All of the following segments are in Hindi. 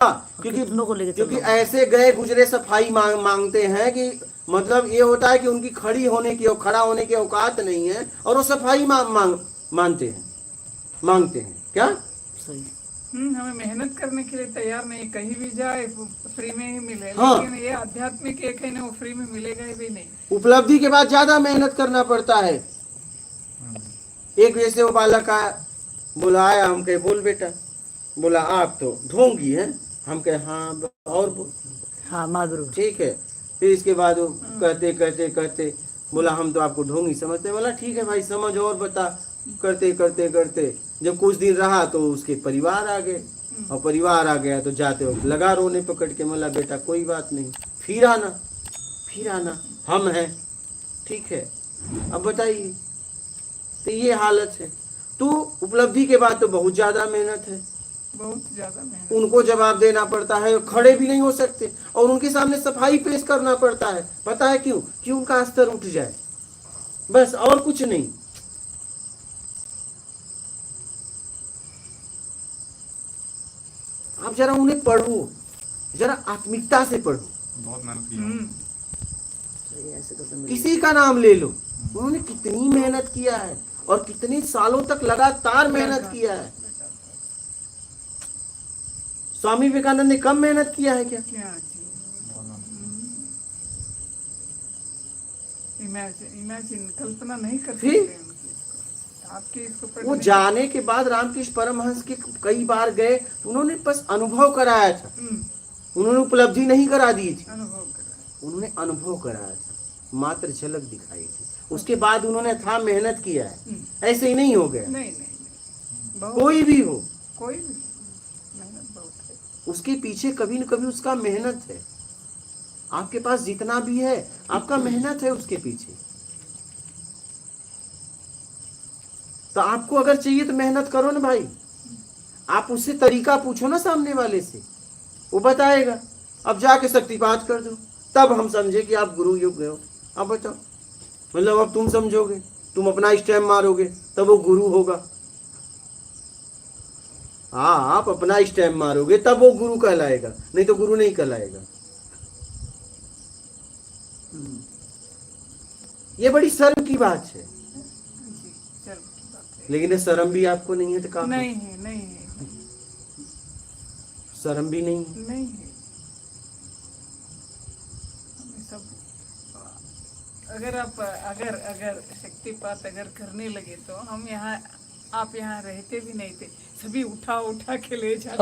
क्योंकि ऐसे गए गुजरे सफाई मांगते हैं कि मतलब ये होता है कि उनकी खड़ी होने की और खड़ा होने की औकात नहीं है और वो सफाई मांगते हैं क्या सही। हमें मेहनत करने के लिए तैयार नहीं, कहीं भी जाए फ्री में ही मिले। हाँ। लेकिन ये आध्यात्मिक एक है ना, वो फ्री में मिलेगा ही भी नहीं। उपलब्धि के बाद ज्यादा मेहनत करना पड़ता है। एक जैसे वो बालक का बुलाया, हम कहे बोल बेटा, बोला आप तो ढोंगी हैं, हम कहे हाँ और बोल, हाँ माधुर। ठीक है। फिर इसके बाद वो कहते कहते कहते बोला हम तो आपको ढोंगी समझते। बोला ठीक है भाई समझ और बता। करते करते करते जब कुछ दिन रहा तो उसके परिवार आ गए, और परिवार आ गया तो जाते वक्त लगा रोने पकड़ के। बोला बेटा कोई बात नहीं, फिर आना हम हैं, ठीक है। अब बताइए, तो ये हालत है। तो उपलब्धि के बाद तो बहुत ज्यादा मेहनत है, बहुत ज्यादा मेहनत। उनको जवाब देना पड़ता है, खड़े भी नहीं हो सकते और उनके सामने सफाई पेश करना पड़ता है। पता है क्यों? कि उनका स्तर उठ जाए, बस और कुछ नहीं। आप जरा उन्हें पढ़ो, जरा आत्मिकता से पढ़ो। बहुत मेहनत की। किसी का नाम ले लो, उन्होंने कितनी मेहनत किया है और कितने सालों तक लगातार मेहनत किया है। स्वामी विवेकानंद ने कम मेहनत किया है क्या? इमेजिन कल्पना नहीं कर फिर? सकते आपके इसको। वो जाने के बाद रामकृष्ण परमहंस के कई बार गए, उन्होंने बस अनुभव कराया था, उन्होंने उपलब्धि नहीं करा दी थी, उन्होंने अनुभव कराया था, मात्र झलक दिखाई थी। उसके बाद उन्होंने था मेहनत किया है, ऐसे ही नहीं हो गया। नहीं, कोई भी हो, कोई भी मेहनत बहुत है उसके पीछे कभी न कभी उसका मेहनत है। आपके पास जितना भी है आपका मेहनत है उसके पीछे। तो आपको अगर चाहिए तो मेहनत करो ना भाई। आप उससे तरीका पूछो ना सामने वाले से, वो बताएगा। अब जाके शक्तिपात कर दो, तब हम समझे कि आप गुरु युग गए हो। अब बताओ, मतलब अब तुम समझोगे, तुम अपना स्टैम्प मारोगे तब वो गुरु होगा। हाँ, आप अपना स्टैम्प मारोगे तब वो गुरु कहलाएगा, नहीं तो गुरु नहीं कहलाएगा। ये बड़ी शर्म की बात है। लेकिन शर्म भी आपको नहीं है तो काम नहीं है शर्म भी नहीं है। नहीं है। सब अगर शक्तिपात अगर करने लगे तो हम यहाँ, आप यहाँ रहते भी नहीं थे, सभी उठा के ले जाते।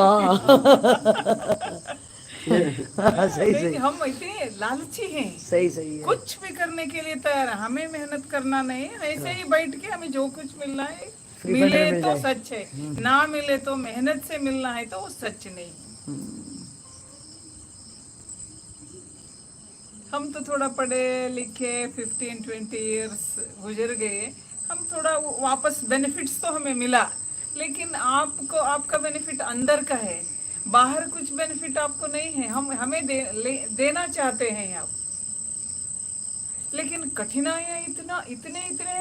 सही। हम इतने लालची हैं। सही है। कुछ भी करने के लिए तैयार है, हमें मेहनत करना नहीं है। ऐसे ही बैठ के हमें जो कुछ मिलना है मिले तो सच है, ना मिले तो मेहनत से मिलना है तो वो सच नहीं। हम तो थोड़ा पढ़े लिखे 15-20 इयर्स गुजर गए, हम थोड़ा वापस बेनिफिट्स तो हमें मिला। लेकिन आपको आपका बेनिफिट अंदर का है, बाहर कुछ बेनिफिट आपको नहीं है। हमें देना चाहते हैं आप, लेकिन कठिनाइयाँ इतने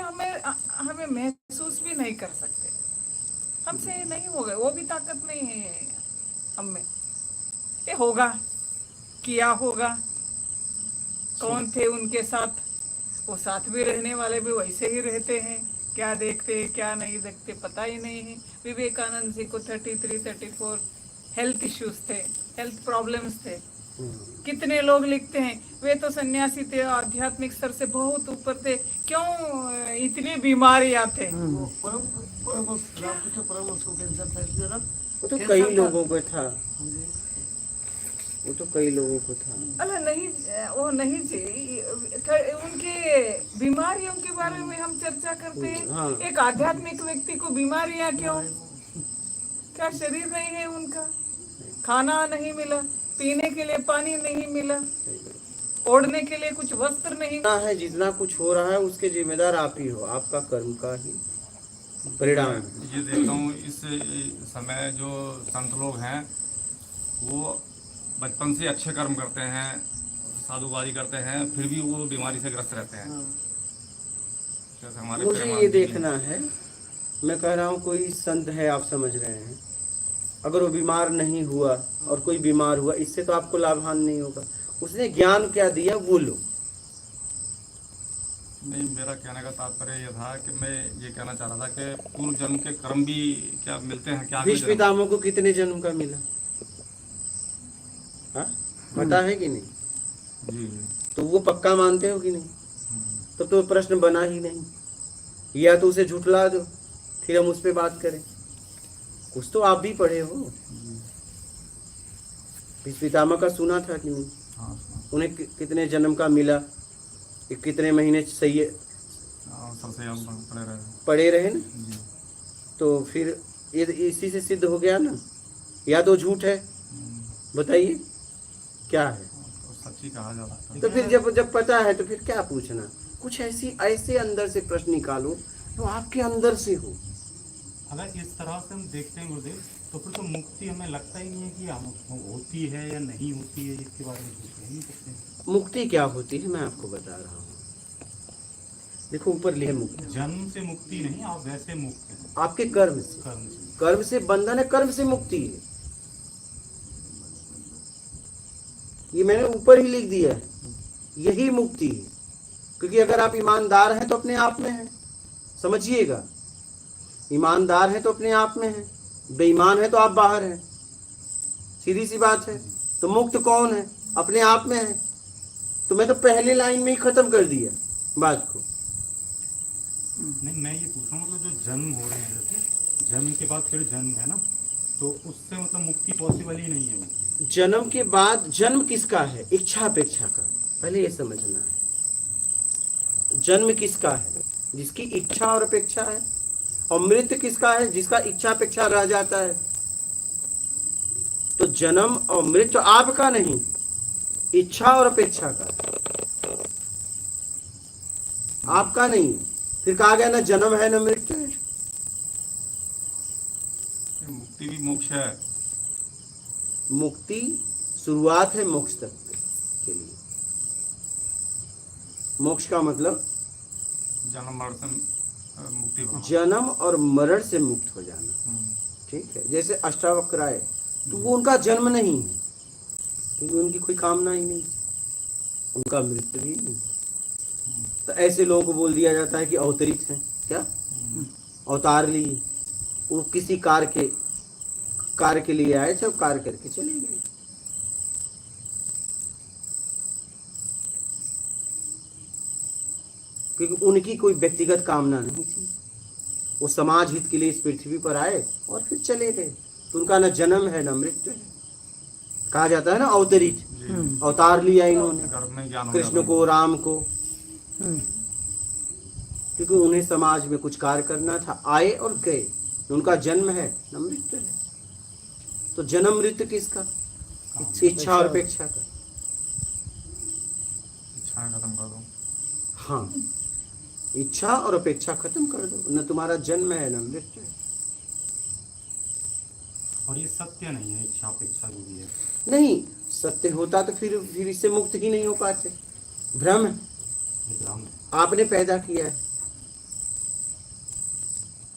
हमें महसूस भी नहीं कर सकते। हमसे नहीं होगा, वो भी ताकत नहीं है हम में। ये होगा, किया होगा, कौन थे उनके साथ, वो साथ भी रहने वाले भी वैसे ही रहते हैं, क्या देखते हैं क्या नहीं देखते पता ही नहीं है। विवेकानंद जी को 33-34 हेल्थ इश्यूज थे, हेल्थ प्रॉब्लम्स थे। कितने लोग लिखते हैं वे तो सन्यासी थे, आध्यात्मिक स्तर से बहुत ऊपर थे, क्यों इतनी बीमारियां थे। वो तो कई लोगों को था, वो तो कई लोगों को था। अल्लाह नहीं, वो नहीं जी, उनके बीमारियों के बारे में हम चर्चा करते हैं। हाँ। एक आध्यात्मिक व्यक्ति को बीमारियां क्यों? क्या शरीर नहीं है उनका? खाना नहीं मिला, पीने के लिए पानी नहीं मिला, ओढ़ने के लिए कुछ वस्त्र नहीं है। जितना कुछ हो रहा है उसके जिम्मेदार आप ही हो, आपका कर्म का ही परिणाम। ये देखता हूँ इस समय जो संत लोग हैं वो बचपन से अच्छे कर्म करते हैं, साधुवादी करते हैं, फिर भी वो बीमारी से ग्रस्त रहते हैं। जैसे हमारे मुझे ये देखना है, मैं कह रहा हूँ कोई संत है, आप समझ रहे हैं, अगर वो बीमार नहीं हुआ और कोई बीमार हुआ, इससे तो आपको लाभान नहीं होगा। उसने ज्ञान क्या दिया वो लो। नहीं, मेरा कहने का तात्पर्य यह था कि मैं ये कहना चाह रहा था कि पूर्व जन्म के कर्म भी क्या मिलते हैं क्या? भीष्म पितामह को कितने जन्म का मिला? हाँ, पता है कि नहीं? जी। तो वो पक्का मानते हो कि नहीं? तो प्रश्न बना ही नहीं। या तो उसे झुठला दो, फिर हम उस पर बात करें। कुछ तो आप भी पढ़े हो। भीष्म पितामह का सुना था कि नहीं? हाँ, उन्हें कितने जन्म का मिला, कितने महीने सही सबसे पढ़े रहे ना। जी। तो फिर ये इसी से सिद्ध हो गया ना, या तो झूठ है, बताइए क्या है? तो सच्ची कहा जाता है। तो फिर जब पता है तो फिर क्या पूछना? कुछ ऐसे अंदर से प्रश्न निकालो जो आपके अंदर से हो। अगर इस तरह से हम देखते हैं गुरुदेव, तो फिर तो मुक्ति हमें लगता ही नहीं है कि हम होती है या नहीं होती है, इसके बारे में सोच नहीं सकते। मुक्ति क्या होती है मैं आपको बता रहा हूँ। देखो ऊपर लिखे मुक्ति, जन्म से मुक्ति नहीं, आप वैसे मुक्त हैं आपके कर्म से। कर्म से बंधन है, कर्म से मुक्ति है। ये मैंने ऊपर ही लिख दिया है, यही मुक्ति है। क्योंकि अगर आप ईमानदार हैं तो अपने आप में है, समझिएगा। ईमानदार है तो अपने आप में है, बेईमान है तो आप बाहर हैं। सीधी सी बात है। तो मुक्त कौन है? अपने आप में है। तो मैं तो पहले लाइन में ही खत्म कर दिया बात को। नहीं, मैं ये पूछ रहा हूँ, मतलब जो जन्म हो रहे हैं, जैसे जन्म के बाद फिर जन्म है ना, तो उससे मतलब मुक्ति पॉसिबल ही नहीं है। जन्म के बाद जन्म किसका है? इच्छा अपेक्षा का, पहले ये समझना है। जन्म किसका है? जिसकी इच्छा और अपेक्षा है। और मृत्यु किसका है? जिसका इच्छा अपेक्षा रह जाता है। तो जन्म और मृत्यु आपका नहीं, इच्छा और अपेक्षा का, आपका नहीं। फिर कहा गया ना जन्म है ना मृत्यु है। मुक्ति भी मोक्ष है। मुक्ति शुरुआत है मोक्ष तक के लिए। मोक्ष का मतलब जन्म मरण से मुक्ति पाना। जन्म और मरण से मुक्त हो जाना। ठीक है। जैसे अष्टावक्र आए तो वो उनका जन्म नहीं है, क्योंकि उनकी कोई कामना ही नहीं, उनका मृत्यु भी नहीं। तो ऐसे लोगों को बोल दिया जाता है कि अवतरित हैं। क्या? अवतार लिए। वो किसी कार्य के लिए आए थे, वो कार्य करके चले गए। क्योंकि उनकी कोई व्यक्तिगत कामना नहीं थी। वो समाज हित के लिए इस पृथ्वी पर आए और फिर चले गए। तो उनका न जन्म है न मृत्यु है। कहा जाता है ना अवतरित, अवतार लिया इन्होंने कृष्ण को, राम को, क्योंकि उन्हें समाज में कुछ कार्य करना था। आए और गए। उनका जन्म है न मृत्यु है। तो जन्म मृत्यु किसका? इच्छा और अपेक्षा का। इच्छा खत्म कर दो। हाँ, इच्छा और अपेक्षा खत्म कर दो, न तुम्हारा जन्म है न मृत्यु है। और ये सत्य नहीं है, इच्छा अपेक्षा जो भी है। नहीं, सत्य होता तो फिर इससे मुक्त ही नहीं हो पाते। भ्रम है, ये भ्रम है। आपने पैदा किया है।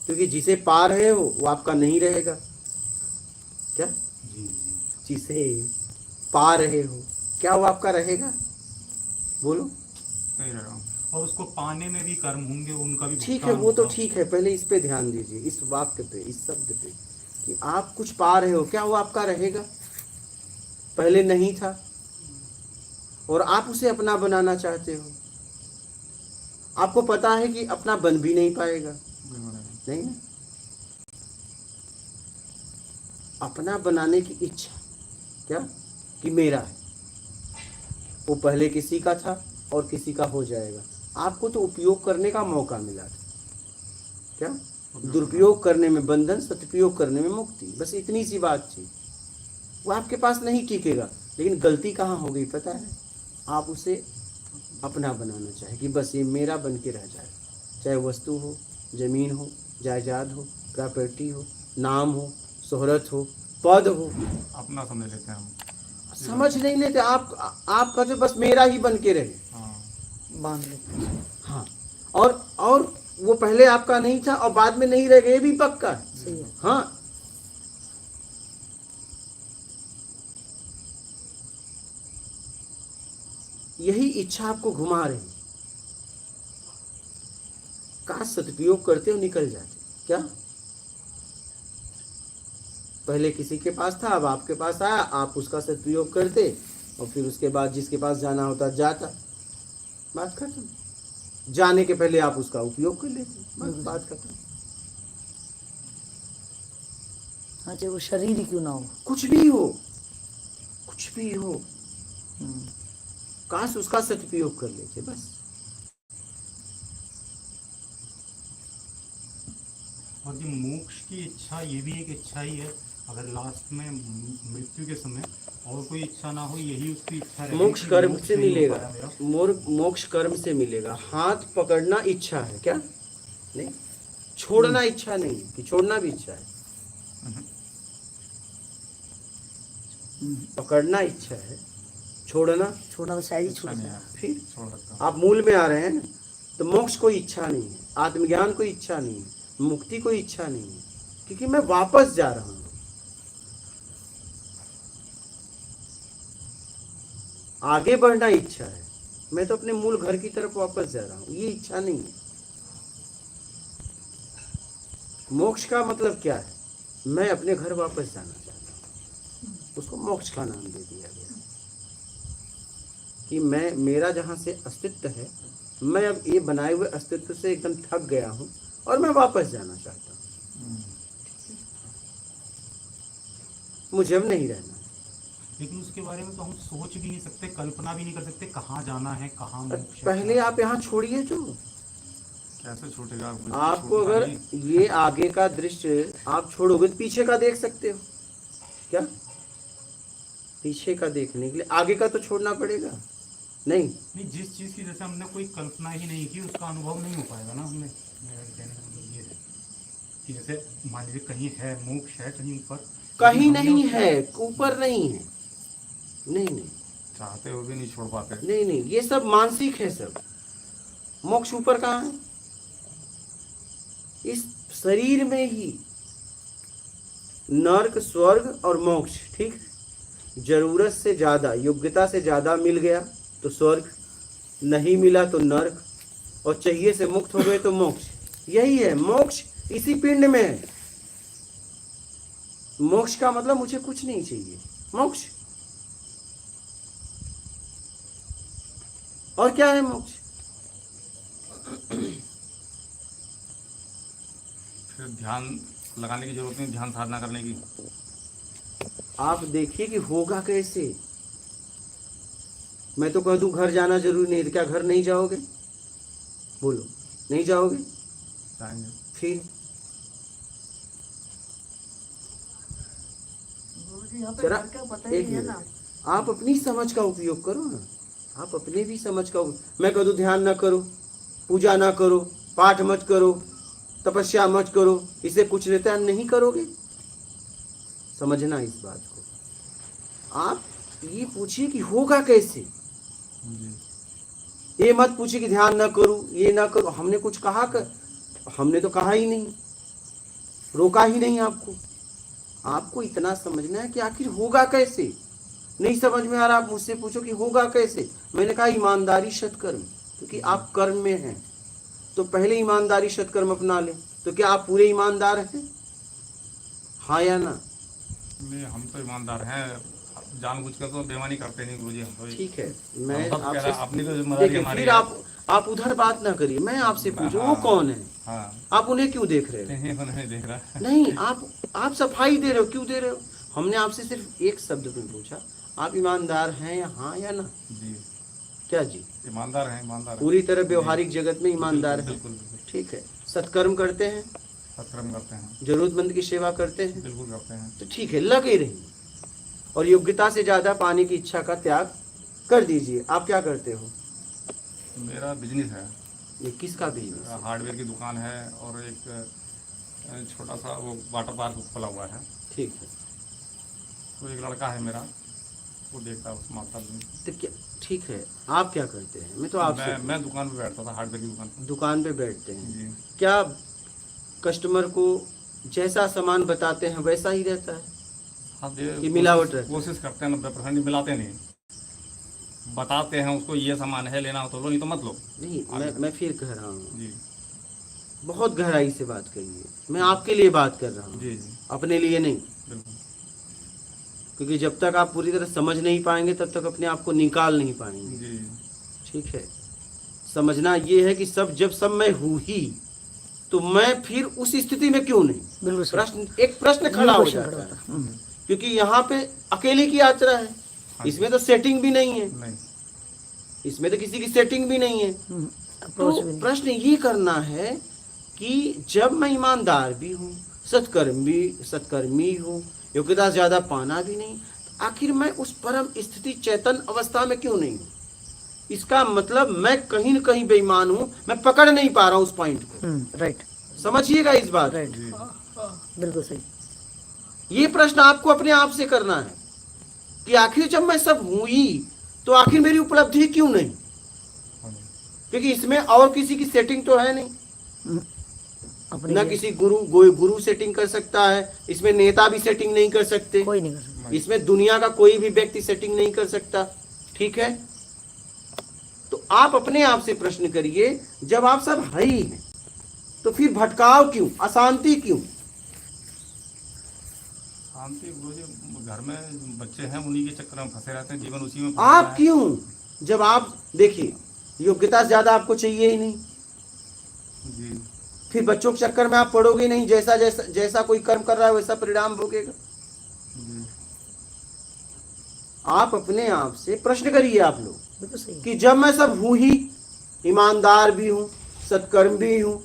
क्योंकि जिसे पा रहे हो वो आपका नहीं रहेगा। क्या? जी जी। जिसे पा रहे हो क्या वो आपका रहेगा? बोलो। नहीं रहा हूँ। और उसको पाने में भी कर्म होंगे, उनका भी ठीक है, वो तो ठीक है। पहले इस पे ध्यान दीजिए, इस वाक्य पे, इस शब्द पे, कि आप कुछ पा रहे हो, क्या वो आपका रहेगा? पहले नहीं था और आप उसे अपना बनाना चाहते हो। आपको पता है कि अपना बन भी नहीं पाएगा। नहीं ना? अपना बनाने की इच्छा, क्या कि मेरा है, वो पहले किसी का था और किसी का हो जाएगा। आपको तो उपयोग करने का मौका मिला था। क्या? दुरुपयोग करने में बंधन, सदुपयोग करने में मुक्ति। बस इतनी सी बात थी। वो आपके पास नहीं टिकेगा। लेकिन गलती कहाँ हो गई पता है? आप उसे अपना बनाना चाहे कि बस ये मेरा बन के रह जाए। चाहे वस्तु हो, जमीन हो, जायदाद हो, प्रॉपर्टी हो, नाम हो, शोहरत हो, पद हो, अपना समझ लेते हैं हम। समझ नहीं लेते। आप कहते बस मेरा ही बन के रहे। हाँ। बांध लेते हैं। हाँ, और वो पहले आपका नहीं था और बाद में नहीं रहेगा, ये भी पक्का है। सही है। हाँ, यही इच्छा आपको घुमा रही, का सदुपयोग करते हो निकल जाते। क्या पहले किसी के पास था, अब आपके पास आया, आप उसका सदुपयोग करते और फिर उसके बाद जिसके पास जाना होता जाता, बात खत्म। जाने के पहले आप उसका उपयोग कर लेते, बस बात खत्म। हाँ, चाहे वो शरीर ही क्यों ना हो। कुछ भी हो, कुछ भी हो, हम्म, काश उसका सदुपयोग कर लेते बस। और ये मोक्ष की इच्छा ये भी एक इच्छा ही है। अगर लास्ट में मृत्यु के समय और कोई इच्छा ना हो, यही उसकी इच्छा रहेगी मोक्ष कि कर्म मोक्ष से नहीं हो मिलेगा, पाया मेरा। मोक्ष कर्म से मिलेगा। हाथ पकड़ना इच्छा है क्या? नहीं, छोड़ना इच्छा नहीं है कि छोड़ना भी इच्छा है। पकड़ना इच्छा है, छोड़ना छोड़ना तो शायद ही इच्छा छूट नहीं जाए। है, फिर छोड़ सकता आप मूल में आ रहे हैं ना, तो मोक्ष कोई इच्छा नहीं है, आत्मज्ञान कोई इच्छा नहीं है, मुक्ति कोई इच्छा नहीं है, क्योंकि मैं वापस जा रहा हूं। आगे बढ़ना इच्छा है, मैं तो अपने मूल घर की तरफ वापस जा रहा हूं, ये इच्छा नहीं है। मोक्ष का मतलब क्या है? मैं अपने घर वापस जाना चाहता हूं, उसको मोक्ष का नाम दे दिया गया कि मैं, मेरा जहां से अस्तित्व है, मैं अब ये बनाए हुए अस्तित्व से एकदम थक गया हूं और मैं वापस जाना चाहता हूं, मुझे अब नहीं रहना। लेकिन उसके बारे में तो हम सोच भी नहीं सकते, कल्पना भी नहीं कर सकते, कहाँ जाना है, कहाँ मोक्ष है। पहले आप यहाँ छोड़िए जो, कैसे छूटेगा? कुछ आपको छूटता अगर नहीं। ये आगे का दृश्य आप छोड़ोगे तो पीछे का देख सकते हो क्या? पीछे का देखने के लिए आगे का तो छोड़ना पड़ेगा। नहीं, नहीं, जिस चीज की जैसे हमने कोई कल्पना ही नहीं की, उसका अनुभव नहीं हो पाएगा ना हमें। मेरा कहने का मतलब ये है कि जैसे मान लीजिए कहीं है मोक्ष है, कहीं ऊपर, कहीं हमने नहीं उसका- है, ऊपर नहीं है, नहीं नहीं चाहते हुए भी नहीं छोड़ पाते। नहीं नहीं, ये सब मानसिक है सब। मोक्ष ऊपर कहाँ है? इस शरीर में ही नर्क, स्वर्ग और मोक्ष, ठीक? जरूरत से ज्यादा, योग्यता से ज्यादा मिल गया तो स्वर्ग, नहीं मिला तो नर्क, और चाहिए से मुक्त हो गए तो मोक्ष। यही है मोक्ष, इसी पिंड में है। मोक्ष का मतलब मुझे कुछ नहीं चाहिए, मोक्ष। और क्या है मोक्ष? फिर ध्यान लगाने की जरूरत नहीं, ध्यान साधना करने की। आप देखिए कि होगा कैसे। मैं तो कह दूं घर जाना जरूरी नहीं, तो क्या घर नहीं जाओगे? बोलो, नहीं जाओगे? जाएंगे। फिर गुरुजी, यहाँ पे जरा घर का पता एक ही है ना। मिनट, आप अपनी समझ का उपयोग करो ना। आप अपने भी समझ का मैं कह दूं ध्यान ना करो, पूजा ना करो, पाठ मत करो, तपस्या मत करो, इसे कुछ रहता है, नहीं करोगे। समझना इस बात को। आप ये पूछिए कि होगा कैसे। जी। ये मत पूछिए कि ध्यान ना करो, ये ना करो। हमने कुछ कहा कर? हमने तो कहा ही नहीं, रोका ही नहीं आपको। आपको इतना समझना है कि आखिर होगा कैसे। नहीं समझ में आ रहा, आप मुझसे पूछो कि होगा कैसे। मैंने कहा ईमानदारी सत्कर्म, क्योंकि आप कर्म में हैं, तो पहले ईमानदारी सत्कर्म अपना लें। तो क्या आप पूरे ईमानदार हैं? हाँ या ना? नहीं, हम तो ईमानदार हैं, जानबूझ कर तो बेईमानी करते नहीं गुरुजी। हम तो ठीक है, मैं हम सब कह रहे हैं, अपनी तो जिम्मेदारी देखिए, हमारी फिर है। आप उधर बात ना करिए, मैं आपसे पूछूं वो हाँ। कौन है? हाँ, आप उन्हें क्यों देख रहे हो? नहीं तो नहीं देख रहा। नहीं, आप सफाई दे रहे हो, क्यों दे रहे हो? हमने आपसे सिर्फ एक शब्द में पूछा, आप ईमानदार हैं या हाँ या ना? जी, क्या जी? ईमानदार हैं, ईमानदार हैं। पूरी तरह व्यवहारिक जगत में ईमानदार है। बिल्कुल बिल्कुल। ठीक है, सत्कर्म करते हैं, सत्कर्म करते हैं, जरूरतमंद की सेवा करते हैं, बिल्कुल करते हैं। तो ठीक है, लगे रहिए और योग्यता से ज्यादा पाने की इच्छा का त्याग कर दीजिए। आप क्या करते हो? मेरा बिजनेस है, ये किसका बिजनेस? हार्डवेयर की दुकान है और एक छोटा सा वो वाटर पार्क खुला हुआ है। ठीक है, तो एक लड़का है मेरा, वो देखता है उस माता में। तो क्या, ठीक है, आप क्या करते हैं? मैं तो आपसे मैं दुकान पे बैठता था, हार्डवेयर की दुकान पे। दुकान पे बैठते हैं, जी। क्या कस्टमर को जैसा सामान बताते हैं वैसा ही रहता है हाँ, कि मिलावट रहती है? कोशिश करते हैं, 90% मिलाते नहीं। बताते हैं उसको ये सामान है, लेना हो तो लो, नहीं तो मत लो। नहीं, मैं फिर कह रहा हूँ, जी बहुत गहराई से बात करिए। मैं आपके लिए बात कर रहा हूँ, जी जी अपने लिए नहीं। बिल्कुल। क्योंकि जब तक आप पूरी तरह समझ नहीं पाएंगे तब तक अपने आप को निकाल नहीं पाएंगे। जी ठीक है, समझना ये है कि जब सब मैं हूँ ही, तो मैं फिर उस स्थिति में क्यों नहीं। बिल्कुल सही। एक प्रश्न खड़ा हो क्वेश्चन खड़ा जाता होता है, क्योंकि यहाँ पे अकेले की यात्रा है, इसमें तो सेटिंग भी नहीं है, नहीं इसमें तो किसी की सेटिंग भी नहीं है। तो अप्रोच भी नहीं। प्रश्न ये करना है कि जब मैं ईमानदार भी हूँ, सत्कर्मी हूँ, योग्यता से ज्यादा पाना भी नहीं, तो आखिर मैं उस परम स्थिति चैतन्य अवस्था में क्यों नहीं हूँ। इसका मतलब मैं कहीं न कहीं बेईमान हूँ, मैं पकड़ नहीं पा रहा हूँ उस पॉइंट को। राइट समझिएगा इस बात। राइट, बिल्कुल सही। ये प्रश्न आपको अपने आप से करना है कि आखिर जब मैं सब हूं ही, तो आखिर मेरी उपलब्धि क्यों नहीं। क्योंकि इसमें और किसी की सेटिंग तो है नहीं, अपनी ना ये- किसी गुरु सेटिंग कर सकता है, इसमें नेता भी सेटिंग नहीं कर सकते, कोई नहीं कर सकता। इसमें दुनिया का कोई भी व्यक्ति सेटिंग नहीं कर सकता। ठीक है, तो आप अपने आप से प्रश्न करिए, जब आप सब है ही हैं, तो फिर भटकाव क्यों, अशांति क्यों। शांति गुरुजी, घर में बच्चे हैं, उन्हीं के चक्कर में फंसे रहते हैं, जीवन उसी में फंसा आप है। क्यों, जब आप देखिए योग्यता से ज्यादा आपको चाहिए ही नहीं, जी फिर बच्चों के चक्कर में आप पड़ोगे नहीं। जैसा जैसा जैसा कोई कर्म कर रहा है वैसा परिणाम भोगेगा। जी आप अपने आप से प्रश्न करिए आप लोग बिल्कुल सही। कि जब मैं सब हूं ही, ईमानदार भी हूं, सत्कर्म भी हूं,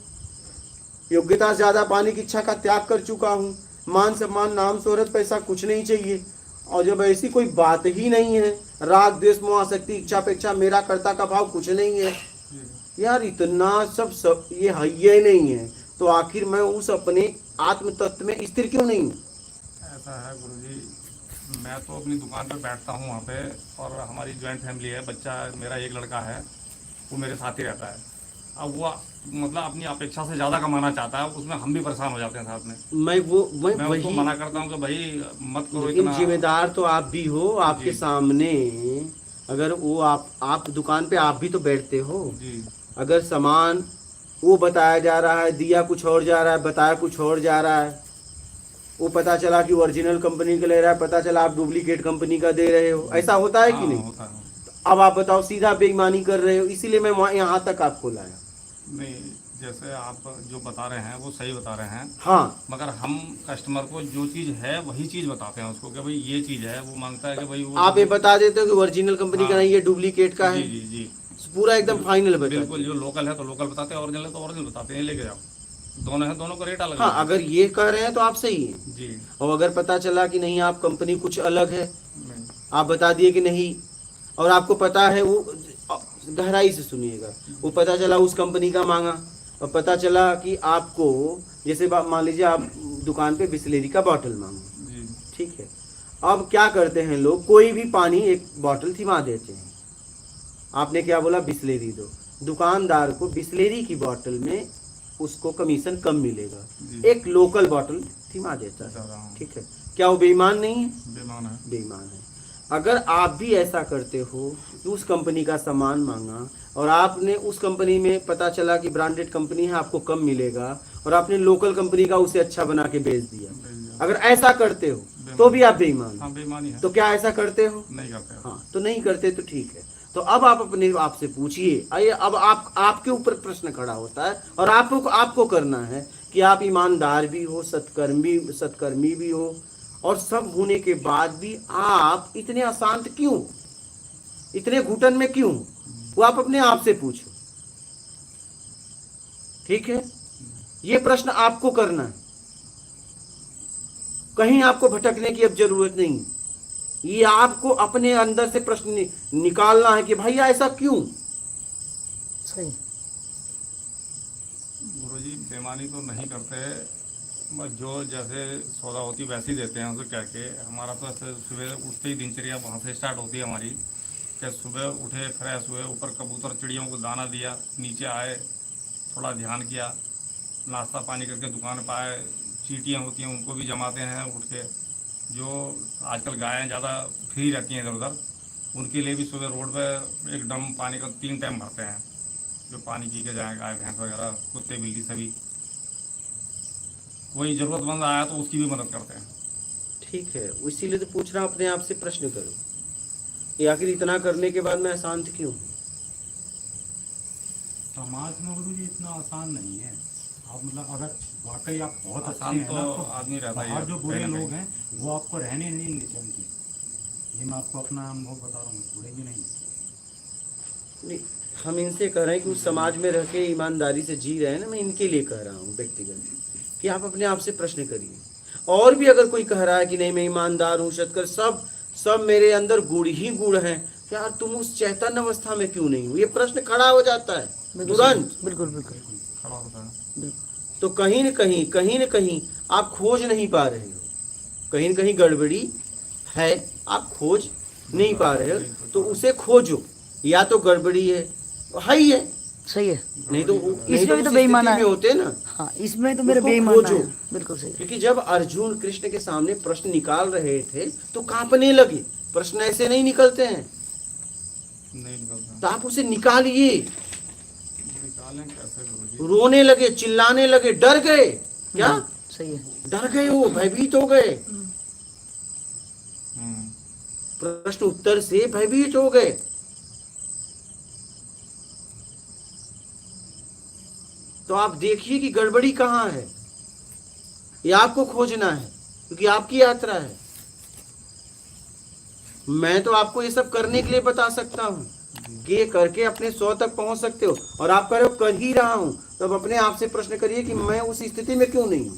योग्यता से ज्यादा पाने की इच्छा का त्याग कर चुका हूं, मान सम्मान नाम शोहरत पैसा कुछ नहीं चाहिए, और जब ऐसी कोई बात ही नहीं है, राग द्वेष मोह आसक्ति इच्छा अपेक्षा मेरा कर्ता का भाव कुछ नहीं है, यार इतना सब ये है ही नहीं है, तो आखिर मैं उस अपने आत्म तत्व में स्थिर क्यों नहीं हूँ। ऐसा है गुरुजी, मैं तो अपनी दुकान पर बैठता हूँ वहाँ पे, और हमारी जॉइंट फैमिली है, बच्चा मेरा एक लड़का है, वो मेरे साथ ही रहता है। अब वो मतलब अपनी अपेक्षा से ज़्यादा कमाना चाहता है, उसमें हम भी परेशान हो जाते हैं साथ में। मैं मैं उसको वही, मना करता हूँ कि भाई मत करो लेकिन इतना। जिम्मेदार तो आप भी हो। आपके जी। सामने अगर वो आप दुकान पे आप भी तो बैठते हो, जी अगर सामान वो बताया जा रहा है, दिया कुछ और जा रहा है, बताया कुछ और जा रहा है, वो पता चला कि ओरिजिनल कंपनी का ले रहा है, पता चला आप डुप्लीकेट कंपनी का दे रहे हो, ऐसा होता है कि हाँ, नहीं। होता है। अब आप बताओ, सीधा बेईमानी कर रहे हो, इसीलिए मैं यहाँ तक आपको लाया। नहीं, जैसे आप जो बता रहे हैं वो सही बता रहे हैं, हाँ, मगर हम कस्टमर को जो चीज़ है वही चीज़ बताते हैं उसको कि भाई ये चीज़ है, वो मांगता है कि भाई वो आप ये बता देते हो कि ओरिजिनल कंपनी का हाँ। नहीं, ये डुप्लीकेट का जी है, जी जी पूरा एकदम फाइनल बता। बिल्कुल, जो लोकल है तो लोकल बताते हैं, ओरिजिनल है तो ओरिजिनल बताते हैं, लेके जाओ। दोनों है, दोनों का रेट अलग हाँ, है। अगर ये कह रहे हैं तो आप सही है। जी और अगर पता चला कि नहीं आप कंपनी कुछ अलग है, नहीं, आप बता दिए कि नहीं, और आपको पता है वो, गहराई से सुनिएगा, वो पता चला उस कंपनी का मांगा, और पता चला कि आपको, जैसे मान लीजिए आप दुकान पे बिस्लेरी का बॉटल मांगो, जी ठीक है, अब क्या करते हैं लोग, कोई भी पानी एक बॉटल थमा देते हैं। आपने क्या बोला, बिस्लेरी दो, दुकानदार को बिस्लेरी की बॉटल में उसको कमीशन कम मिलेगा, जी। एक लोकल बॉटल थमा देता है। ज़्यादा, हाँ। ठीक है, क्या वो बेईमान नहीं है। बेमान है। बेईमान है। अगर आप भी ऐसा करते हो कि उस कंपनी का सामान मांगा और आपने उस कंपनी में पता चला कि ब्रांडेड कंपनी है, आपको कम मिलेगा, और आपने लोकल कंपनी का उसे अच्छा बना के बेच दिया, अगर ऐसा करते हो तो भी आप बेईमान हाँ, हो। बेईमानी है। तो क्या ऐसा करते हो। नहीं करते। हाँ, तो नहीं करते तो ठीक है। तो अब आप अपने आप से पूछिए, आइए अब आपके ऊपर प्रश्न खड़ा होता है, और आपको करना है कि आप ईमानदार भी हो, सत्कर्मी भी हो, और सब होने के बाद भी आप इतने अशांत क्यों, इतने घुटन में क्यों, वो आप अपने आप से पूछो। ठीक है, ये प्रश्न आपको करना है, कहीं आपको भटकने की अब जरूरत नहीं। ये आपको अपने अंदर से प्रश्न निकालना है कि भैया ऐसा क्यों। सही। गुरुजी बेईमानी तो नहीं करते, बस जो जैसे सौदा होती वैसे ही देते हैं उसे कह के। हमारा तो ऐसे सुबह उठते ही दिनचर्या वहाँ से स्टार्ट होती है हमारी, कि सुबह उठे, फ्रेश हुए, ऊपर कबूतर चिड़ियों को दाना दिया, नीचे आए, थोड़ा ध्यान किया, नाश्ता पानी करके दुकान पर आए, चींटियाँ होती हैं उनको भी जमाते हैं उठ के। जो आजकल गायें ज़्यादा फ्री रहती हैं इधर उधर, उनके लिए भी सुबह रोड पे एक ड्रम पानी का 3 टाइम भरते हैं, जो पानी पी के जाए, गाय भैंस वगैरह, कुत्ते बिल्ली सभी। कोई ज़रूरतमंद आया तो उसकी भी मदद करते हैं। ठीक है, इसीलिए तो पूछ रहा हूँ, अपने आप से प्रश्न करो ये आखिर इतना करने के बाद मैं अशांत क्यों हूँ? समाज में गुरु जी इतना आसान नहीं है। आप मतलब अगर वाकई आप बहुत अच्छे आसान हैं तो ना, आदमी रहता ही है, बाहर जो बुरे कहीं ना लोग कहीं। हैं वो आपको रहने नहीं देंगे चैन की। ये मैं आपको अपना अनुभव बता रहा हूँ, छोड़ेंगे नहीं। नहीं, हम इनसे कह रहे हैं कि उस समाज में रह के ईमानदारी से जी रहे हैं ना, मैं इनके लिए कह रहा हूँ व्यक्तिगत, कि आप अपने आप से प्रश्न करिए। और भी अगर कोई कह रहा है कि नहीं मैं ईमानदार हूँ, सत्कर, सब मेरे अंदर गुण ही गुण हैं, यार तुम उस चैतन्य अवस्था में क्यों नहीं हो? ये प्रश्न खड़ा हो जाता है तुरंत। बिल्कुल बिल्कुल खड़ा होता है। बिल्कुल। तो कहीं न कहीं आप खोज नहीं पा रहे हो, कहीं न कहीं गड़बड़ी है, आप खोज नहीं पा रहे हो, तो उसे खोजो। या तो गड़बड़ी है ही है, सही है। नहीं तो इसमें भी तो उस बेईमाना स्थिति है। में होते ना। हाँ, इसमें तो मेरे उसको बेईमान खोजो। है। बिल्कुल सही है। क्योंकि जब अर्जुन कृष्ण के सामने प्रश्न निकाल रहे थे तो कांपने लगे। प्रश्न ऐसे नहीं निकलते हैं, नहीं निकलता। तो आप उसे निकालिए। निकालें कैसे गुरुजी? रोने लगे, चिल्लाने लगे, डर गए, क्या सही है। डर गए, वो भयभीत हो गए, हम्म। प्रश्न उत्तर से भयभीत हो गए। तो आप देखिए कि गड़बड़ी कहाँ है, ये आपको खोजना है, क्योंकि आपकी यात्रा है। मैं तो आपको ये सब करने के लिए बता सकता हूँ कि ये करके अपने 100 तक पहुंच सकते हो, और आप कह रहे हो कर ही रहा हूं, तब अपने आप से प्रश्न करिए कि मैं उस स्थिति में क्यों नहीं हूं।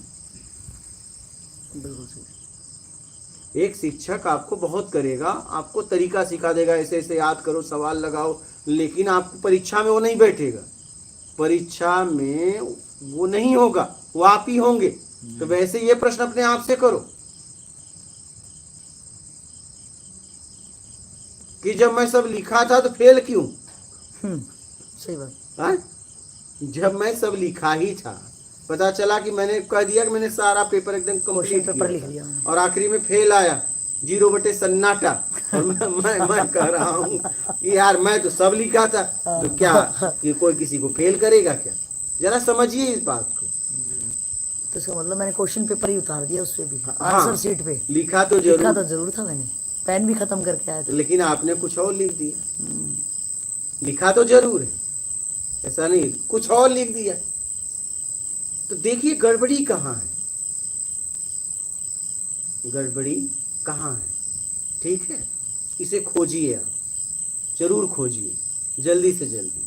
बिल्कुल सही। एक शिक्षक आपको बहुत करेगा, आपको तरीका सिखा देगा, ऐसे ऐसे याद करो, सवाल लगाओ, लेकिन आपको परीक्षा में वो नहीं बैठेगा, परीक्षा में वो नहीं होगा, वो आप ही होंगे। तो वैसे ये प्रश्न अपने आप से करो कि जब मैं सब लिखा था तो फेल क्यों? सही बात। हाँ? जब मैं सब लिखा ही था, पता चला कि मैंने कह दिया कि मैंने सारा पेपर एकदम कंप्लीट पेपर लिख किया लिया था, और आखिरी में फेल आया, 0 सन्नाटा। और मैं कह रहा हूँ कि यार मैं तो सब लिखा था, तो क्या कि कोई किसी को फेल करेगा क्या? जरा समझिए इस बात को। तो इसका मतलब मैंने क्वेश्चन पेपर ही उतार दिया, उस पे भी हाँ, आंसर शीट पे लिखा तो लिखा तो जरूर, जरूर था मैंने, पेन भी खत्म करके आया था। लेकिन आपने कुछ और लिख दिया। लिखा तो जरूर है, ऐसा नहीं, कुछ और लिख दिया। तो देखिए गड़बड़ी कहाँ है, गड़बड़ी कहाँ है। ठीक है, इसे खोजिए, आप जरूर खोजिए, जल्दी से जल्दी।